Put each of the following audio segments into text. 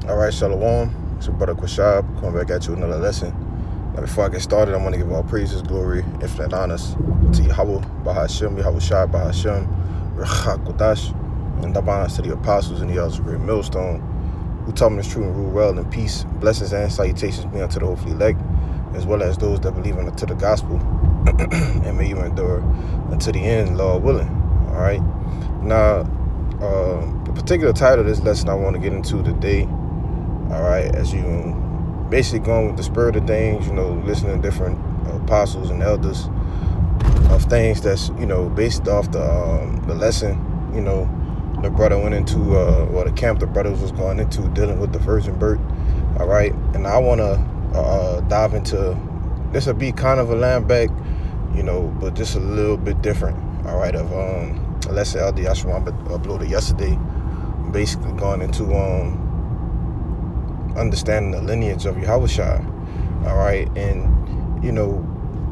All right, Shalom. It's your brother Quashab coming back at you with another lesson. Now, before I get started, I want to give all praises, glory, infinite honors to Yahweh, Bahashem, Yahweh Shai, Bahashem, Rechak Kodash, and Dabanas to the apostles and the elders of Great Millstone, who taught me this truth and rule well in peace. Blessings and salutations be unto the hopefully elect, as well as those that believe unto the gospel, and may you endure unto the end, Lord willing. All right. Now, the particular title of this lesson I want to get into today, all right, as you basically going with the spirit of things, listening to different apostles and elders of things that's, based off the lesson, the brother went into, or the camp the brothers was going into dealing with the virgin birth, all right, and I want to dive into, this will be kind of a line back, but just a little bit different, all right, of a lesson LD Yashwan uploaded yesterday, basically going into understanding the lineage of Yahushua, all right, and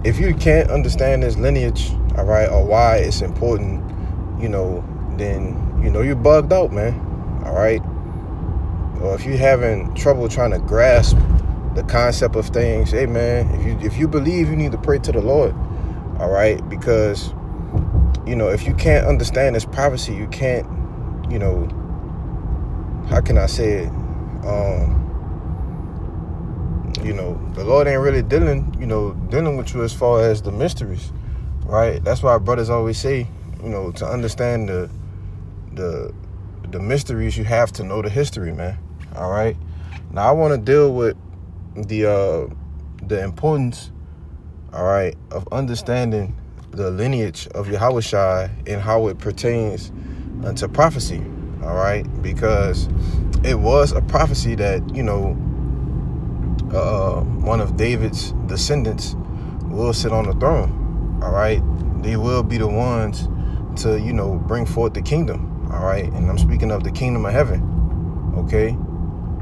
if you can't understand this lineage, all right, or why it's important, then you're bugged out, man, all right. Or if you're having trouble trying to grasp the concept of things, hey man, if you believe, you need to pray to the Lord, all right, because if you can't understand this prophecy, you can't, how can I say it? The Lord ain't really dealing with you as far as the mysteries, right? That's why brothers always say, to understand the mysteries, you have to know the history, man. All right. Now I want to deal with the importance, all right, of understanding the lineage of Yahushua and how it pertains unto prophecy, all right, because it was a prophecy that one of David's descendants will sit on the throne, all right. They will be the ones to bring forth the kingdom, all right, and I'm speaking of the kingdom of heaven. Okay,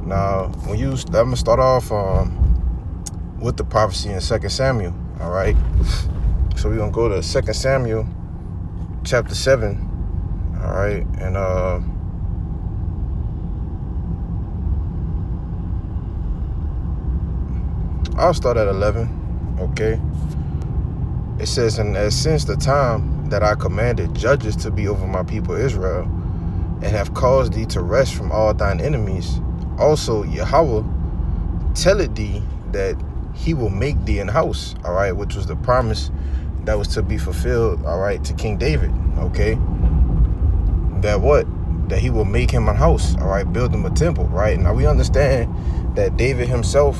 now I'm gonna start off with the prophecy in 2 Samuel, all right. So we're gonna go to 2 Samuel chapter 7, all right, and I'll start at 11, okay. It says, and as since the time that I commanded judges to be over my people Israel, and have caused thee to rest from all thine enemies, also Yahweh telleth thee that he will make thee an house, all right, which was the promise that was to be fulfilled, all right, to King David, okay. That he will make him a house, all right, build him a temple, right. Now we understand that David himself,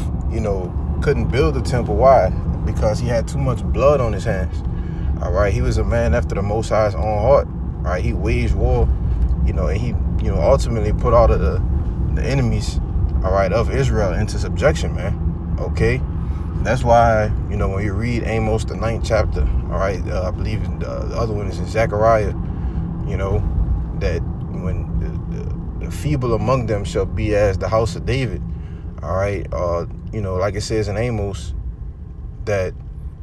couldn't build a temple. Why? Because he had too much blood on his hands, all right. He was a man after the Most High's own heart, right. He waged war, and he, ultimately put all of the enemies, all right, of Israel into subjection, man, okay. That's why, when you read Amos, the 9th chapter, all right, I believe the other one is in Zechariah, that when the feeble among them shall be as the house of David, all right, like it says in Amos, that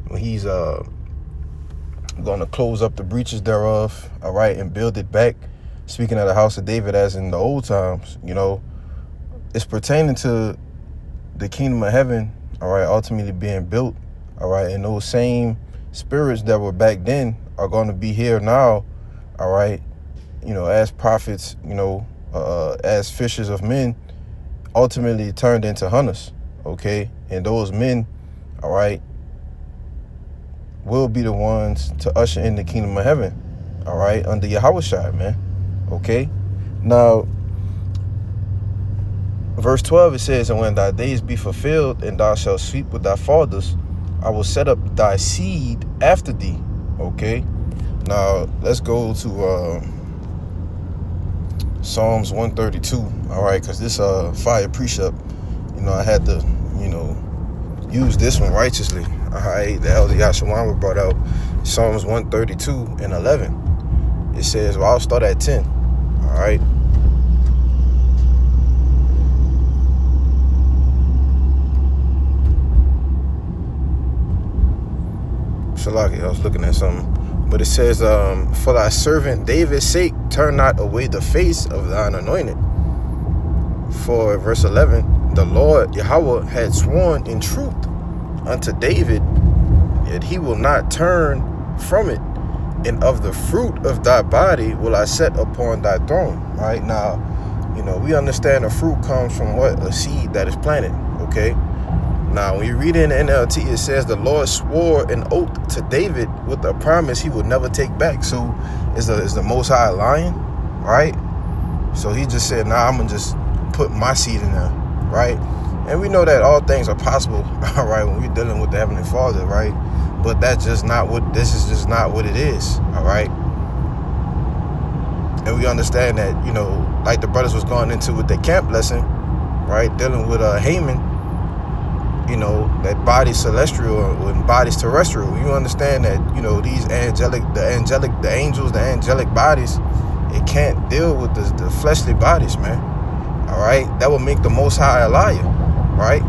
when he's going to close up the breaches thereof, all right, and build it back, speaking of the house of David as in the old times, it's pertaining to the kingdom of heaven, all right, ultimately being built, all right, and those same spirits that were back then are going to be here now, all right, as prophets, as fishers of men, ultimately turned into hunters, okay, and those men, all right, will be the ones to usher in the kingdom of heaven, all right, under Yahushua, man, okay. Now, verse 12, it says, and when thy days be fulfilled, and thou shalt sleep with thy fathers, I will set up thy seed after thee, okay. Now, let's go to Psalms 132, all right, because this fire precept, I had to, use this one righteously, all right. The elder Yashawama brought out Psalms 132 and 11. It says, well, I'll start at 10, all right. Shalaki, I was looking at something. But it says, for thy servant David's sake, turn not away the face of thine anointed. For verse 11, the Lord Yahweh had sworn in truth unto David that he will not turn from it, and of the fruit of thy body will I set upon thy throne. Right now, we understand the fruit comes from what? A seed that is planted. Okay. Now, when you read in the NLT, it says the Lord swore an oath to David with a promise he would never take back. So is the Most High lying? Right? So he just said, nah, I'm going to just put my seed in there. Right? And we know that all things are possible, all right, when we're dealing with the Heavenly Father, right? But this is just not what it is, all right? And we understand that, like the brothers was going into with the camp lesson, right? Dealing with Haman, that body celestial and bodies terrestrial. You understand that, these the angels, the angelic bodies, it can't deal with the fleshly bodies, man. All right? That would make the Most High a liar, right?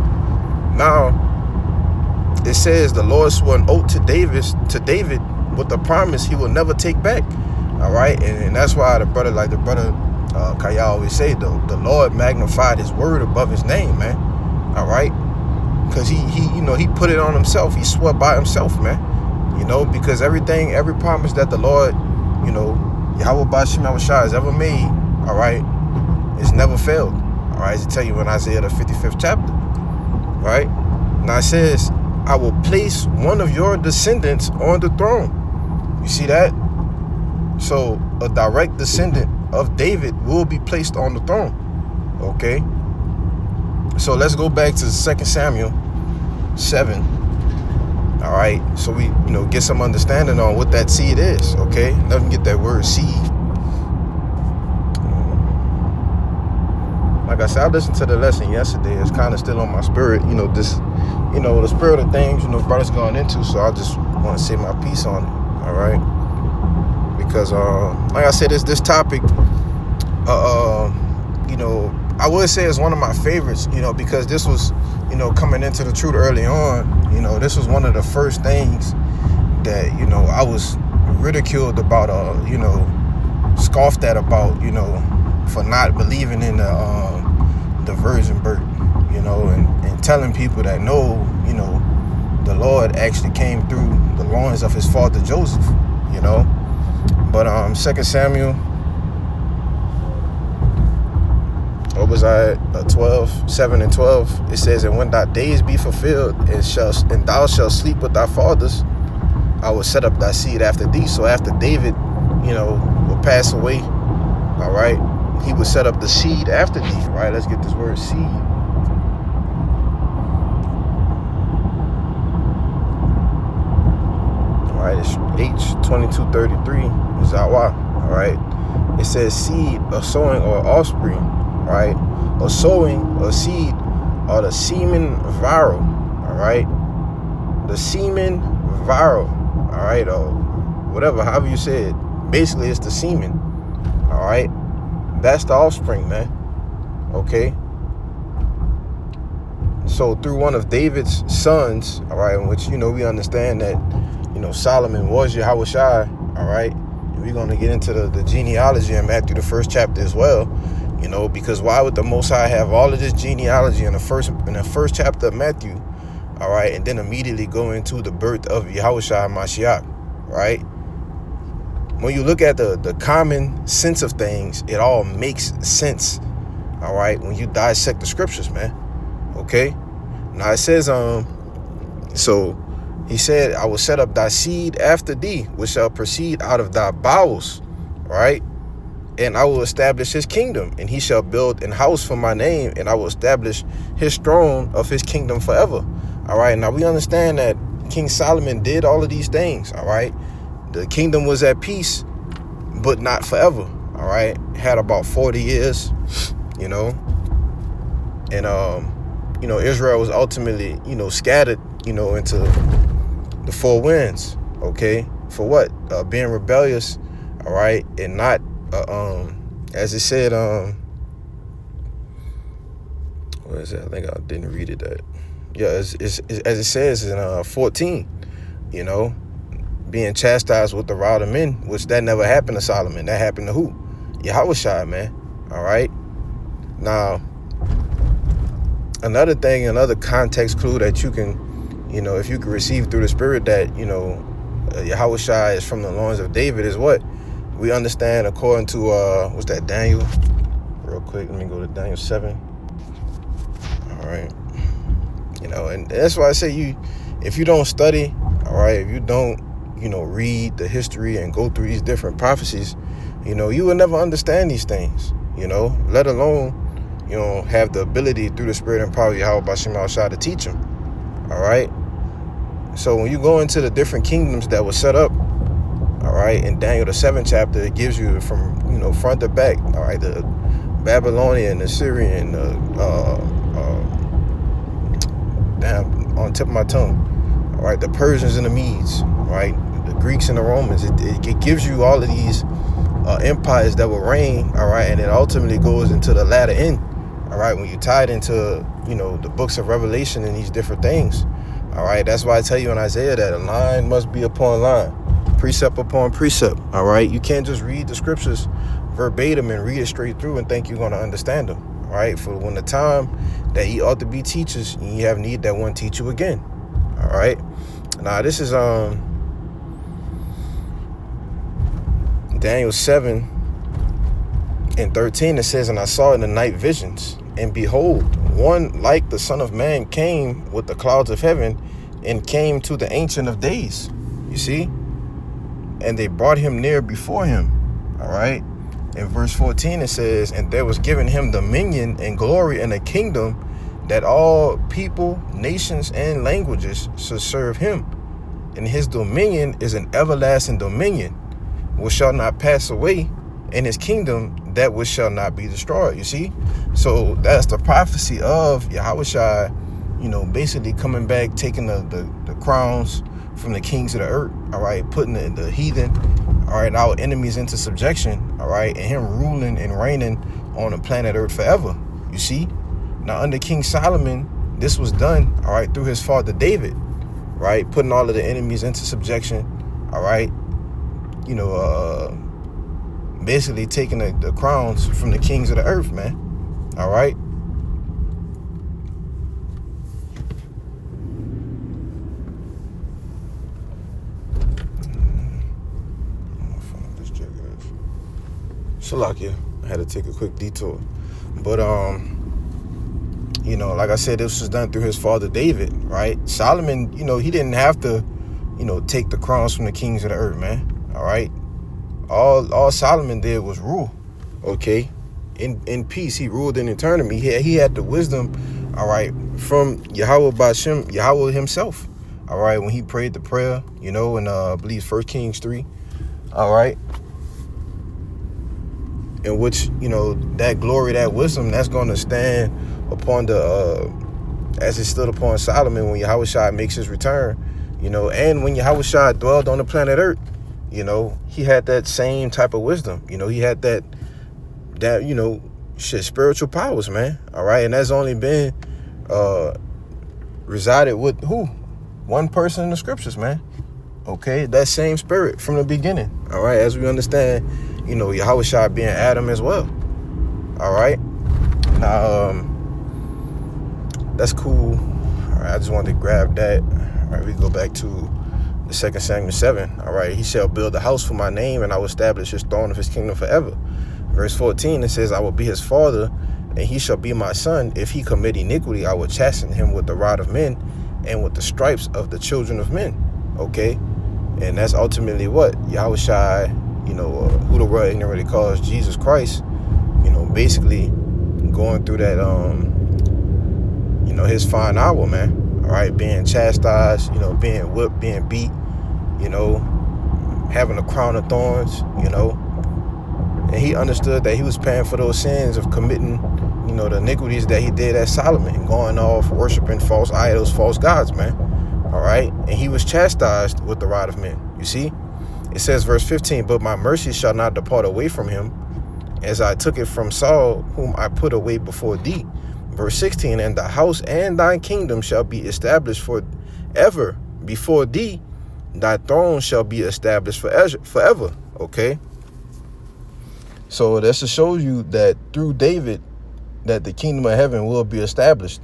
Now, it says the Lord swore an oath to David with the promise he will never take back. All right? And that's why the brother Kaya always say, the Lord magnified his word above his name, man. All right? Because he put it on himself. He swore by himself, man. Because every promise that the Lord, Yahweh Bashim Yahushua has ever made, all right, it's never failed. All right, as I tell you in Isaiah the 55th chapter, right? Now it says, I will place one of your descendants on the throne. You see that? So a direct descendant of David will be placed on the throne. Okay. So let's go back to 2 Samuel 7. All right. So we, get some understanding on what that seed is. Okay. Let me get that word seed. Like I said, I listened to the lesson yesterday. It's kind of still on my spirit. The spirit of things, brothers going into. So I just want to say my piece on it. All right. Because, like I said, this topic, I would say it's one of my favorites, because this was, coming into the truth early on, this was one of the first things that, I was ridiculed about, scoffed at about, for not believing in the virgin birth, and telling people that no, the Lord actually came through the loins of his father Joseph, But 2 Samuel, what was I, 7 and 12, it says, and when thy days be fulfilled, and thou shalt sleep with thy fathers, I will set up thy seed after thee. So after David, will pass away, all right, he would set up the seed after thee, right? Let's get this word seed. All right, it's H2233, Zawa, all right? It says seed, a sowing, or offspring, right? A sowing, a seed, or the semen viral, all right? The semen viral, all right, or whatever, however you say it. Basically, it's the semen, all right? That's the offspring, man, okay? So through one of David's sons, all right, in which, we understand that, Solomon was Yahushua, all right? And we're going to get into the genealogy in Matthew, the 1st chapter as well, because why would the Most High have all of this genealogy in the first chapter of Matthew, all right, and then immediately go into the birth of Yahushua Mashiach, right? When you look at the common sense of things, it all makes sense, all right, when you dissect the scriptures, man, okay? Now it says, so he said, I will set up thy seed after thee, which shall proceed out of thy bowels, right? And I will establish his kingdom, and he shall build an house for my name, and I will establish his throne of his kingdom forever. All right. Now we understand that King Solomon did all of these things. All right. The kingdom was at peace, but not forever. All right. Had about 40 years, and, Israel was ultimately, scattered, into the four winds. OK, for what? Being rebellious. All right. And not as it said, what is that? I think I didn't read it. That, yeah, as it says in 14, being chastised with the rod of men, which that never happened to Solomon. That happened to who? Yahushua, man. All right. Now, another thing, another context clue that you can, if you can receive through the Spirit that, Yahweh Shai is from the loins of David is what? We understand according to, what's that, Daniel? Real quick, let me go to Daniel 7. All right. And that's why I say if you don't study, all right, if you don't, read the history and go through these different prophecies, you will never understand these things, let alone, have the ability through the Spirit and power of Yahweh B'Shem Al-Shai to teach them. All right. So when you go into the different kingdoms that were set up, all right, in Daniel the 7th chapter, it gives you from, front to back, all right, the Babylonian, the Syrian, damn, on the tip of my tongue, all right, the Persians and the Medes, right, the Greeks and the Romans. It gives you all of these empires that will reign, all right, and it ultimately goes into the latter end, all right, when you tie it into, the books of Revelation and these different things, all right. That's why I tell you in Isaiah that a line must be upon line, precept upon precept, all right. You can't just read the scriptures verbatim and read it straight through and think you're going to understand them, all right. For when the time that ye ought to be teachers, you have need that one teach you again, all right. Now this is Daniel 7:13. It says, and I saw in the night visions, and behold, one like the Son of Man came with the clouds of heaven and came to the Ancient of Days. You see? And they brought him near before him. All right. In verse 14, it says, and there was given him dominion and glory and a kingdom that all people, nations, and languages should serve him. And his dominion is an everlasting dominion, which shall not pass away, and his kingdom that which shall not be destroyed. You see? So that's the prophecy of Yahweh Shai, basically coming back, taking the crowns from the kings of the earth, all right, putting the heathen, all right, our enemies into subjection, all right, and him ruling and reigning on the planet earth forever. You see? Now, under King Solomon, this was done, all right, through his father David, right, putting all of the enemies into subjection, all right, basically taking the crowns from the kings of the earth, man. All right. Shalakia. I had to take a quick detour. But like I said, this was done through his father David, right? Solomon, he didn't have to, take the crowns from the kings of the earth, man. All right. All Solomon did was rule, okay, in peace. He ruled in eternity. He had the wisdom, all right, from Yahweh B'Shem, Yahweh himself, all right, when he prayed the prayer, in I believe 1 Kings 3, all right, in which, that glory, that wisdom, that's going to stand upon as it stood upon Solomon when Yahweh Shai makes his return, and when Yahweh Shai dwelled on the planet earth. He had that same type of wisdom. He had that spiritual powers, man. All right. And that's only been resided with who? One person in the scriptures, man. Okay. That same spirit from the beginning. All right. As we understand, Yahweh Shai being Adam as well. All right. Now, that's cool. All right. I just wanted to grab that. All right. We go back to the 2 Samuel 7, all right, he shall build a house for my name, and I will establish his throne of his kingdom forever. Verse 14, it says, I will be his father, and he shall be my son. If he commit iniquity, I will chasten him with the rod of men and with the stripes of the children of men. Okay, and that's ultimately what Yahweh Shai, who the world ignorantly calls Jesus Christ, basically going through that, his fine hour, man. All right, being chastised, being whipped, being beat, having a crown of thorns, and he understood that he was paying for those sins of committing, the iniquities that he did at Solomon, going off worshiping false idols, false gods, man. All right, and he was chastised with the rod of men. You see, it says, verse 15, but my mercy shall not depart away from him, as I took it from Saul, whom I put away before thee. Verse 16, and the house and thine kingdom shall be established forever before thee. Thy throne shall be established forever. Okay. So that's to show you that through David, that the kingdom of heaven will be established.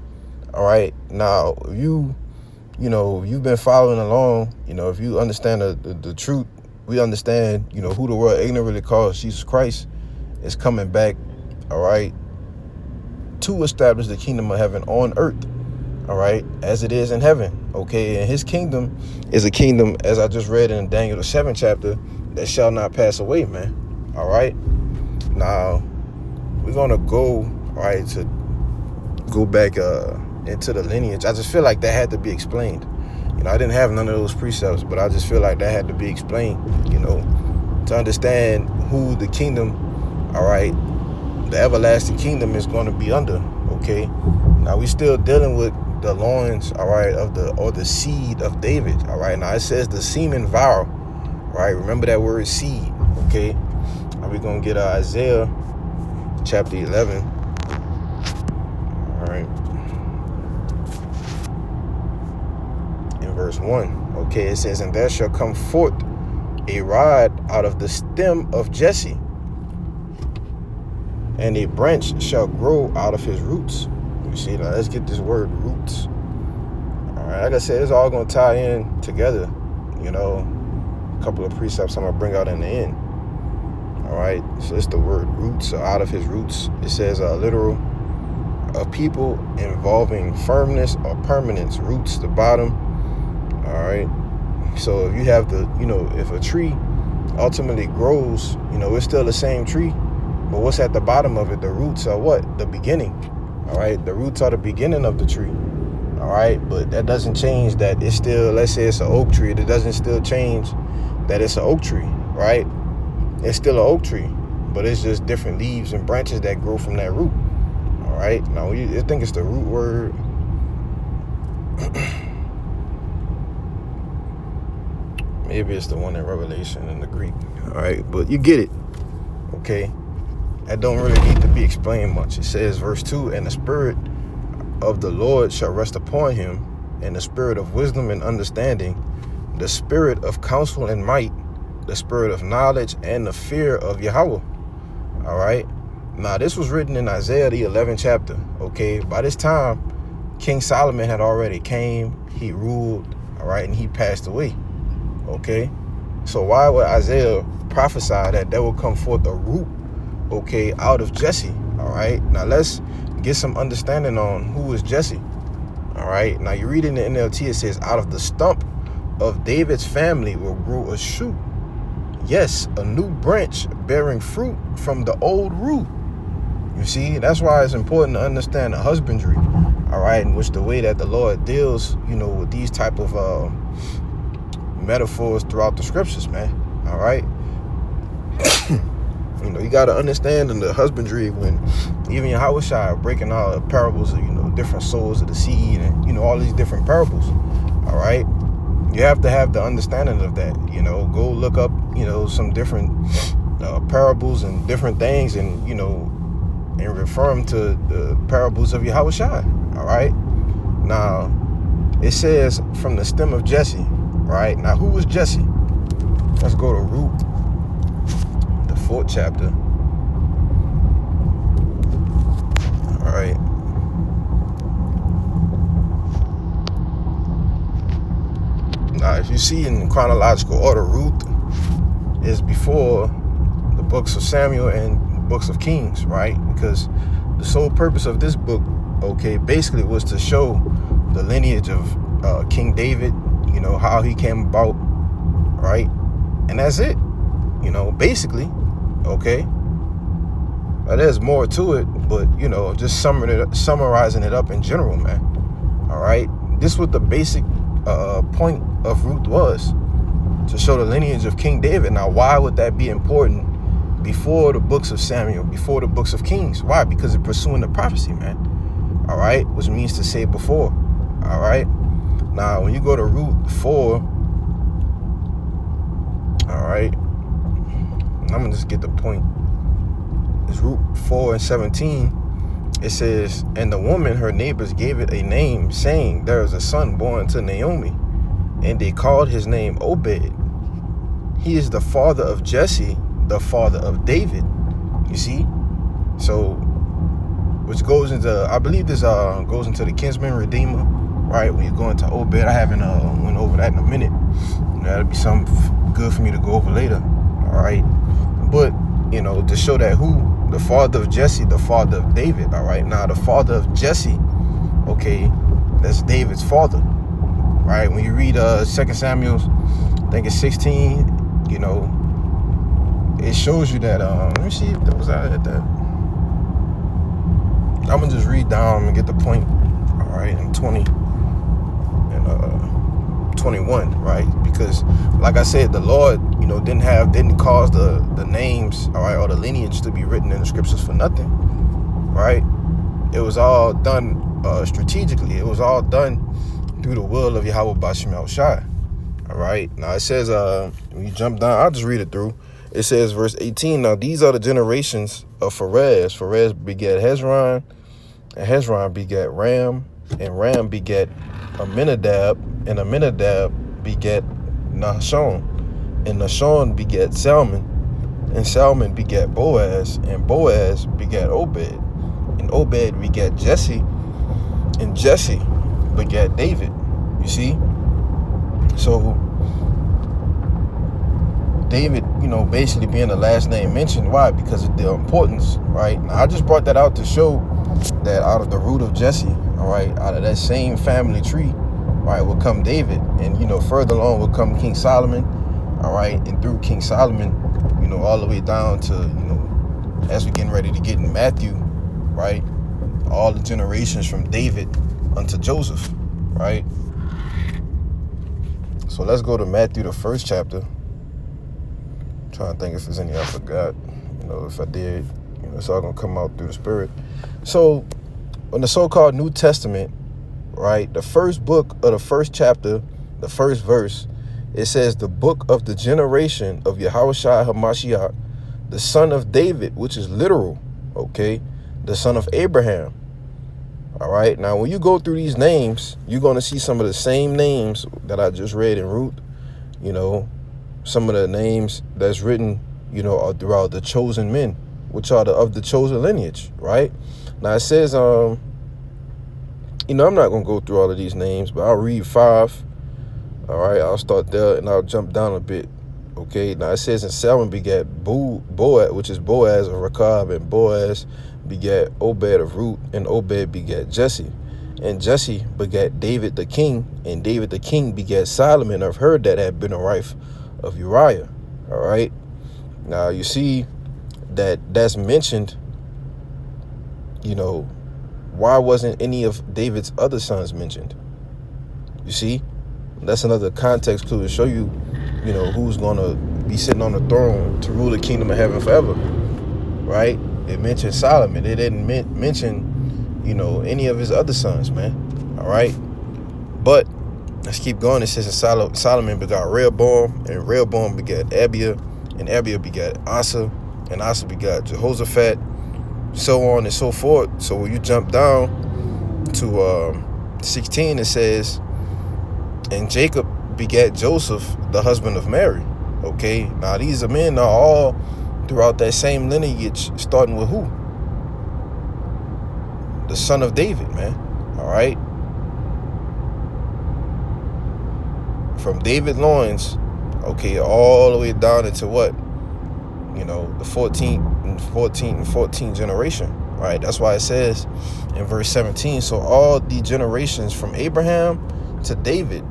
All right. Now, if you've been following along, if you understand the truth, we understand, who the world ignorantly calls Jesus Christ is coming back, all right, to establish the kingdom of heaven on earth, all right, as it is in heaven, okay? And his kingdom is a kingdom, as I just read in Daniel, the 7th chapter, that shall not pass away, man, all right? Now, we're going to go, all right, to go back into the lineage. I just feel like that had to be explained. I didn't have none of those precepts, but I just feel like that had to be explained, to understand who the kingdom, all right, the everlasting kingdom is going to be under, okay? Now, we still dealing with the loins, all right, or the seed of David, all right? Now, it says the semen viral, right? Remember that word seed, okay? Now, we're going to get Isaiah chapter 11, all right, in verse 1, okay? It says, and there shall come forth a rod out of the stem of Jesse, and a branch shall grow out of his roots. You see, now let's get this word roots. All right, like I said, it's all going to tie in together. A couple of precepts I'm going to bring out in the end. All right, so it's the word roots, or out of his roots. It says literal, a people involving firmness or permanence, roots, the bottom. All right, so if you have if a tree ultimately grows, it's still the same tree. But what's at the bottom of it? The roots are what? The beginning. All right. The roots are the beginning of the tree. All right. But that doesn't change that it's still, let's say it's an oak tree. It doesn't still change that it's an oak tree. Right. It's still an oak tree. But it's just different leaves and branches that grow from that root. All right. Now, I think it's the root word. Maybe it's the one in Revelation in the Greek. All right. But you get it. Okay. That don't really need to be explained much. It says, verse 2, and the Spirit of the Lord shall rest upon him, and the Spirit of wisdom and understanding, the Spirit of counsel and might, the Spirit of knowledge and the fear of Yahweh. All right. Now, this was written in Isaiah, the 11th chapter. Okay. By this time, King Solomon had already came. He ruled. All right. And he passed away. Okay. So why would Isaiah prophesy that there will come forth a root, okay, out of Jesse? All right. Now let's get some understanding on who is Jesse. All right. Now you read in the NLT, it says, out of the stump of David's family will grow a shoot. Yes, a new branch bearing fruit from the old root. You see, that's why it's important to understand the husbandry. All right. In which the way that the Lord deals, with these type of metaphors throughout the scriptures, man. All right. You got to understand in the husbandry when even Yahushua breaking all the parables of, different souls of the seed and, all these different parables. All right. You have to have the understanding of that, go look up, some different parables and different things and, and refer them to the parables of Yahushua. All right. Now, it says from the stem of Jesse. Right. Now, who was Jesse? Let's go to Ruth, the 4th chapter. All right. Now, if you see in chronological order, Ruth is before the books of Samuel and books of Kings, right? Because the sole purpose of this book, okay, basically was to show the lineage of King David, how he came about, right? And that's it, basically, okay? Now, there's more to it, but, just summarizing it up in general, man, all right? This was the basic point of Ruth was, to show the lineage of King David. Now, why would that be important before the books of Samuel, before the books of Kings? Why? Because it's pursuing the prophecy, man, all right? Which means to say before, all right? Now, when you go to Ruth 4, all right, I'm going to just get the point. It's Ruth 4 and 17. It says, and the woman, her neighbors, gave it a name, saying, there is a son born to Naomi. And they called his name Obed. He is the father of Jesse, the father of David. You see? So which goes into, I believe this goes into the kinsman redeemer, right? When you go into Obed, I haven't went over that in a minute. That'll be something good for me to go over later, all right? But, to show that the father of Jesse, the father of David, all right? Now, the father of Jesse, okay, that's David's father, right? When you read 2 Samuel, I think it's 16, it shows you that, let me see if that was out at that. I'm going to just read down and get the point, all right, in 20 and 21, right? Because, like I said, the Lord, didn't cause the names, all right, or the lineage to be written in the scriptures for nothing, right? It was all done strategically. It was all done through the will of Yahweh B'Shem Yahushai, all right? Now, it says, when you jump down, I'll just read it through. It says, verse 18, now these are the generations of Pharez. Pharez begat Hezron, and Hezron begat Ram, and Ram begat Aminadab, and Aminadab begat Nahshon, and Nahshon begat Salmon, and Salmon begat Boaz, and Boaz begat Obed, and Obed begat Jesse, and Jesse begat David. You see? So David, basically being the last name mentioned. Why? Because of the importance, right? Now, I just brought that out to show that out of the root of Jesse, all right, out of that same family tree, right, will come David. And, further along will come King Solomon, all right, and through King Solomon, all the way down to, as we're getting ready to get in Matthew, right, all the generations from David unto Joseph, right? So let's go to Matthew, the 1st chapter. Trying to think if there's any I forgot. If I did, it's all gonna come out through the Spirit. So, in the so-called New Testament, right, the first book of the 1st chapter, the 1st verse, it says, the book of the generation of Yahushua HaMashiach, the son of David, which is literal, okay, the son of Abraham. All right, now when you go through these names, you're gonna see some of the same names that I just read in Ruth, some of the names that's written, are throughout the chosen men, which are of the chosen lineage, right? Now it says, I'm not going to go through all of these names, but I'll read 5. All right, I'll start there and I'll jump down a bit. Okay, now it says, and Salmon begat Boaz, which is Boaz of Rechab, and Boaz begat Obed of Ruth, and Obed begat Jesse. And Jesse begat David the king, and David the king begat Solomon of her that had been a wife of Uriah. All right, now you see that's mentioned. Why wasn't any of David's other sons mentioned? You see, that's another context clue to show you, who's gonna be sitting on the throne to rule the kingdom of heaven forever, right? It mentioned Solomon. It didn't mention, any of his other sons, man. All right, but let's keep going. It says, and Solomon begot Rehoboam, and Rehoboam begat Abiah, and Abiah begat Asa, and Asa begat Jehoshaphat, so on and so forth. So when you jump down to 16, it says, and Jacob begat Joseph, the husband of Mary. Okay, now these men are all throughout that same lineage, starting with who? The son of David, man. All right. From David loins, okay, all the way down into what? The 14th generation, right? That's why it says in verse 17, so all the generations from Abraham to David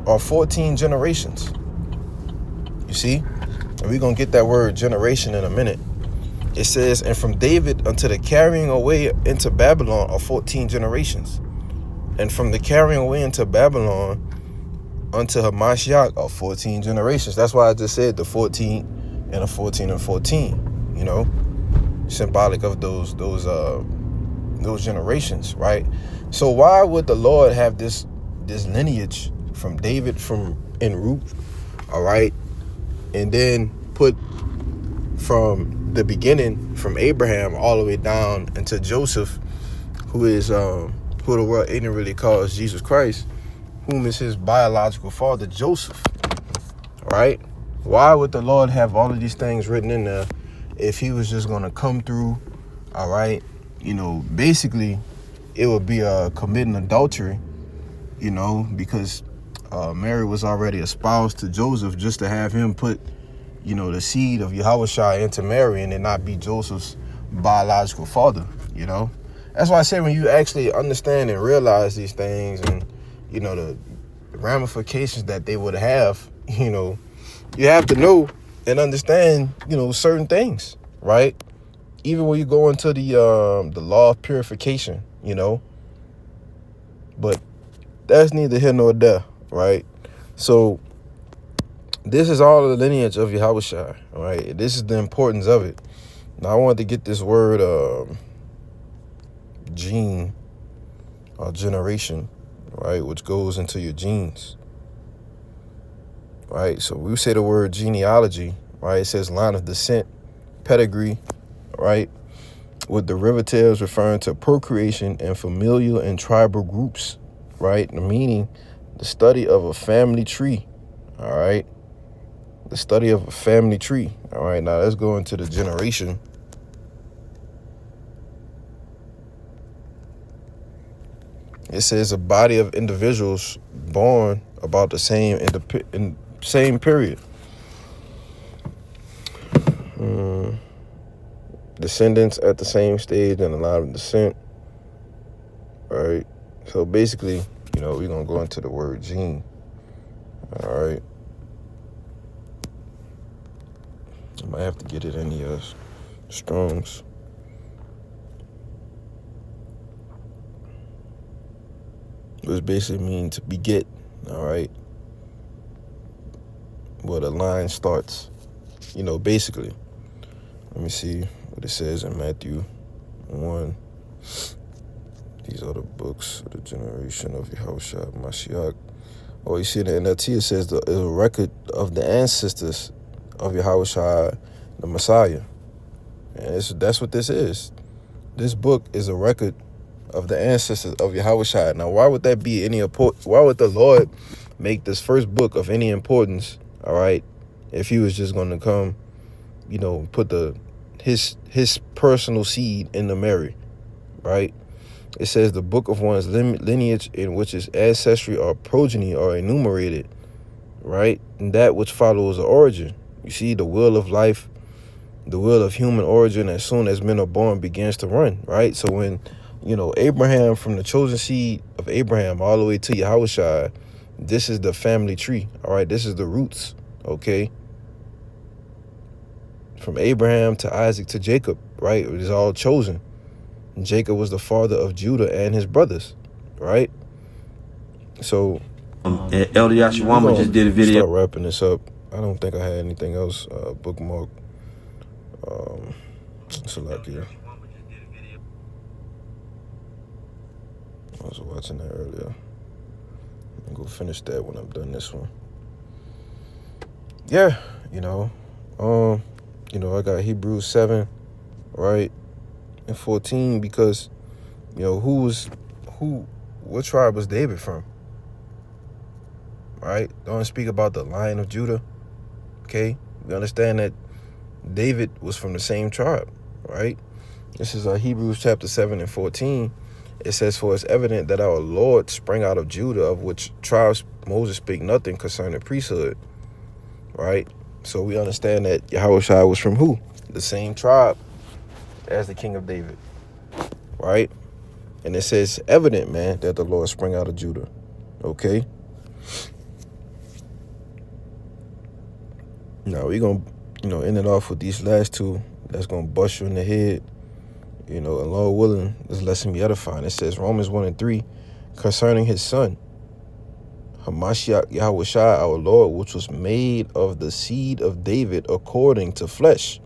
are 14 generations. You see? And we're going to get that word generation in a minute. It says, and from David unto the carrying away into Babylon are 14 generations. And from the carrying away into Babylon unto Hamashiach are 14 generations. That's why I just said the 14 and a 14 and 14, symbolic of those generations, right? So why would the Lord have this lineage from David in Ruth, all right, and then put from the beginning from Abraham all the way down into Joseph, who the world ignorantly calls Jesus Christ, whom is his biological father, Joseph, right? Why would the Lord have all of these things written in there if he was just going to come through, all right, basically it would be committing adultery, because Mary was already espoused to Joseph, just to have him put, the seed of Yahushua into Mary and it not be Joseph's biological father, That's why I say when you actually understand and realize these things and, the ramifications that they would have, you have to know and understand, certain things, right? Even when you go into the law of purification, but that's neither here nor there, right? So this is all the lineage of Yahushua, right? This is the importance of it. Now I wanted to get this word gene or generation, right, which goes into your genes, right? So we say the word genealogy, right? It says line of descent, pedigree, right, with derivatives referring to procreation and familial and tribal groups, right? The meaning, the study of a family tree, all right? The study of a family tree, all right? Now let's go into the generation. It says a body of individuals born about the same period. Descendants at the same stage and a line of descent, right? So basically, we're going to go into the word gene, all right? I might have to get it in the Strong's. Which basically means to beget, all right? Where the line starts, basically. Let me see what it says in Matthew 1. These are the books of the generation of Yahushua Mashiach. Oh, you see in the NLT, it says it's a record of the ancestors of Yahushua, the Messiah. And that's what this is. This book is a record of the ancestors of Yahushua. Now, why would that be any important? Why would the Lord make this first book of any importance, all right, if he was just going to come, put his personal seed in the Mary, right? It says the book of one's lineage in which his ancestry or progeny are enumerated, right? And that which follows the origin. You see, the wheel of life, the wheel of human origin, as soon as men are born, begins to run, right? So when, Abraham, from the chosen seed of Abraham all the way to Yahushua, this is the family tree, all right? This is the roots, okay? From Abraham to Isaac to Jacob, right? It is all chosen. And Jacob was the father of Judah and his brothers, right? So Elder Yashawama just did a video. Start wrapping this up. I don't think I had anything else bookmarked. Salakia. I was watching that earlier. I'm gonna go finish that when I'm done this one. Yeah, I got Hebrews 7, right, and 14 because, what tribe was David from? Right? Don't speak about the Lion of Judah. Okay, we understand that David was from the same tribe, right? This is Hebrews chapter 7 and 14. It says, for it's evident that our Lord sprang out of Judah, of which tribes Moses spake nothing concerning priesthood, right? So we understand that Yahushua was from who? The same tribe as the king of David, right? And it says evident, man, that the Lord sprang out of Judah, okay? Now we're going to, end it off with these last two. That's going to bust you in the head. And Lord willing, this lesson be edifying. It says Romans 1 and 3, concerning his son, Hamashiach Yahushua, our Lord, which was made of the seed of David according to flesh.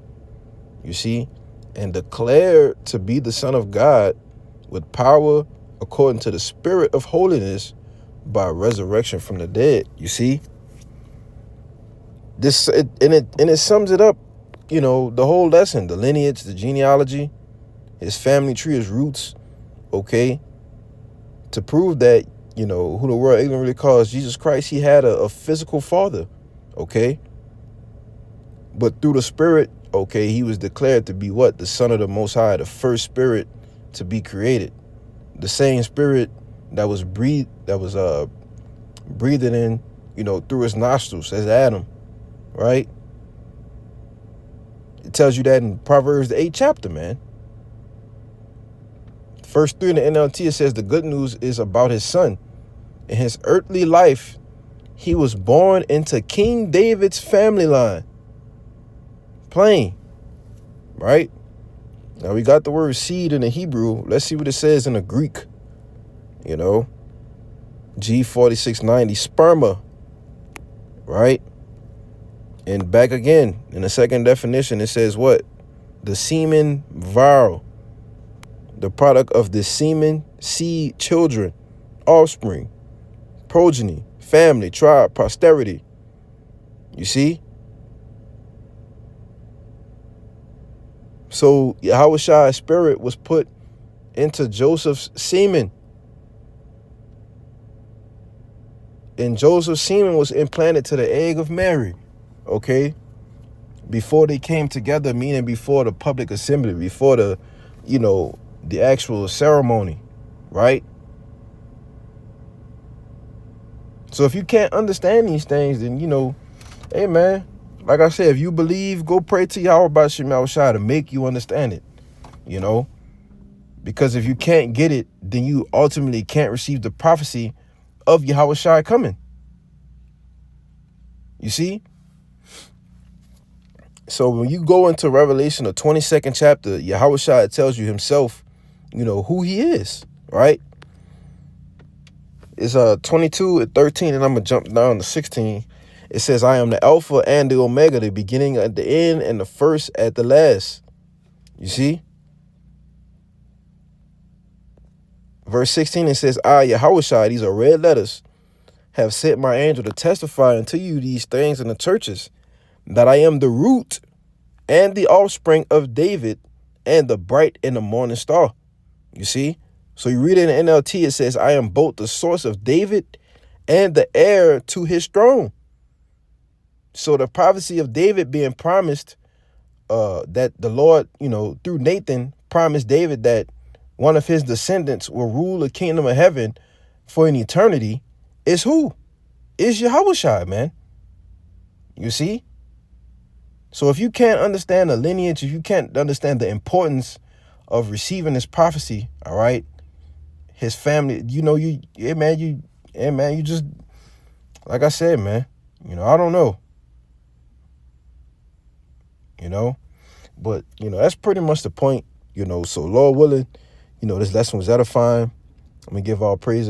You see? And declared to be the Son of God with power according to the Spirit of holiness by resurrection from the dead. You see? It sums it up, the whole lesson, the lineage, the genealogy, his family tree, his roots, okay? To prove that, who the world ignorantly calls Jesus Christ, he had a physical father, okay? But through the Spirit, okay, he was declared to be what? The Son of the Most High, the first Spirit to be created. The same spirit that was breathing in, through his nostrils as Adam, right? It tells you that in Proverbs, the 8th chapter, man. Verse 3 in the NLT, it says the good news is about his son. In his earthly life, he was born into King David's family line. Plain, right? Now we got the word seed in the Hebrew. Let's see what it says in the Greek. G4690, sperma, right? And back again, in the second definition, it says what? The semen virile, the product of the semen, seed, children, offspring, progeny, family, tribe, posterity. You see? So Yahweh spirit was put into Joseph's semen. And Joseph's semen was implanted to the egg of Mary. Okay? Before they came together, meaning before the public assembly, before the actual ceremony, right? So if you can't understand these things, then, hey, man, like I said, if you believe, go pray to Yahweh about Shem Yahushua to make you understand it, because if you can't get it, then you ultimately can't receive the prophecy of Yahushua coming. You see? So when you go into Revelation, the 22nd chapter, Yahushua tells you himself, who he is, right? It's 22 and 13, and I'm going to jump down to 16. It says, I am the Alpha and the Omega, the beginning at the end and the first at the last. You see? Verse 16, it says, I, Yahushua, these are red letters, have sent my angel to testify unto you these things in the churches, that I am the root and the offspring of David and the bright and the morning star. You see? So you read it in the NLT, it says, I am both the source of David and the heir to his throne. So the prophecy of David being promised, that the Lord, through Nathan, promised David that one of his descendants will rule the kingdom of heaven for an eternity, is who? Is Yahushua, man. You see? So if you can't understand the lineage, if you can't understand the importance of receiving this prophecy, all right, his family, you just, like I said, man, I don't know, but, that's pretty much the point, so Lord willing, this lesson was edifying. I'm going to give all praises.